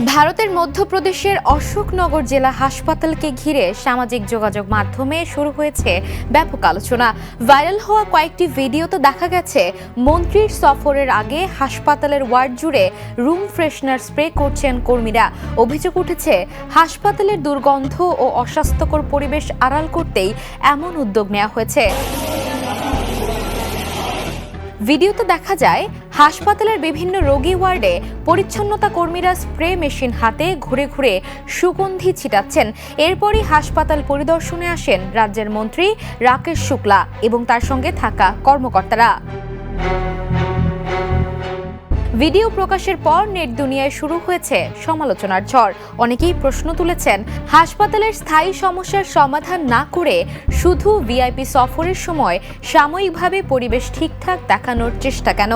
ভারতের মধ্যপ্রদেশের অশোকনগর জেলা হাসপাতালকে ঘিরে সামাজিক যোগাযোগ মাধ্যমে শুরু হয়েছে ব্যাপক আলোচনা। ভাইরাল হওয়া কয়েকটি ভিডিওতে দেখা গেছে মন্ত্রীর সফরের আগে হাসপাতালের ওয়ার্ড জুড়ে রুম ফ্রেশনার স্প্রে করছেন কর্মীরা। অভিযোগ উঠেছে হাসপাতালের দুর্গন্ধ ও অস্বাস্থ্যকর পরিবেশ আড়াল করতেই এমন উদ্যোগ নেওয়া হয়েছে। ভিডিওতে দেখা যায় হাসপাতালের বিভিন্ন রোগী ওয়ার্ডে পরিচ্ছন্নতা কর্মীরা স্প্রে মেশিন হাতে ঘুরে ঘুরে সুগন্ধি ছিটাচ্ছেন। এরপরই হাসপাতাল পরিদর্শনে আসেন রাজ্যের মন্ত্রী রাকেশ শুক্লা এবং তার সঙ্গে থাকা কর্মকর্তারা। ভিডিও প্রকাশের পর নেট দুনিয়ায় শুরু হয়েছে সমালোচনার ঝড়। অনেকেই প্রশ্ন তুলেছেন, হাসপাতালের স্থায়ী সমস্যার সমাধান না করে শুধু ভিআইপি সফরের সময় সাময়িকভাবে পরিবেশ ঠিকঠাক দেখানোর চেষ্টা কেন?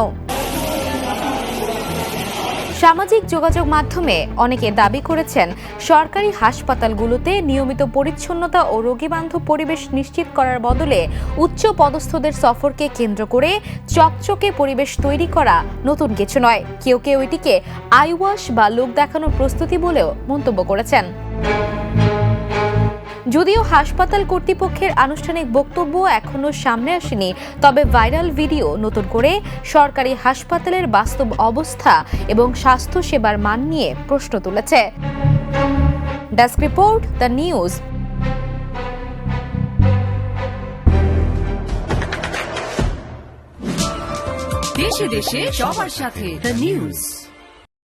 সামাজিক যোগাযোগ মাধ্যমে অনেকে দাবি করেছেন, সরকারি হাসপাতালগুলোতে নিয়মিত পরিচ্ছন্নতা ও রোগীবান্ধব পরিবেশ নিশ্চিত করার বদলে উচ্চ পদস্থদের সফরকে কেন্দ্র করে চকচকে পরিবেশ তৈরি করা নতুন কিছু নয়। কেউ কেউ এটিকে আইওয়াশ বা লোক দেখানোর প্রস্তুতি বলেও মন্তব্য করেছেন। যদিও হাসপাতাল কর্তৃপক্ষের আনুষ্ঠানিক বক্তব্য এখনো সামনে আসেনি, তবে ভাইরাল ভিডিও নতুন করে সরকারি হাসপাতালের বাস্তব অবস্থা এবং স্বাস্থ্য সেবার মান নিয়ে প্রশ্ন তুলেছে। Desk report, the news. দেশে দেশে সবার সাথে, দ্য নিউজ।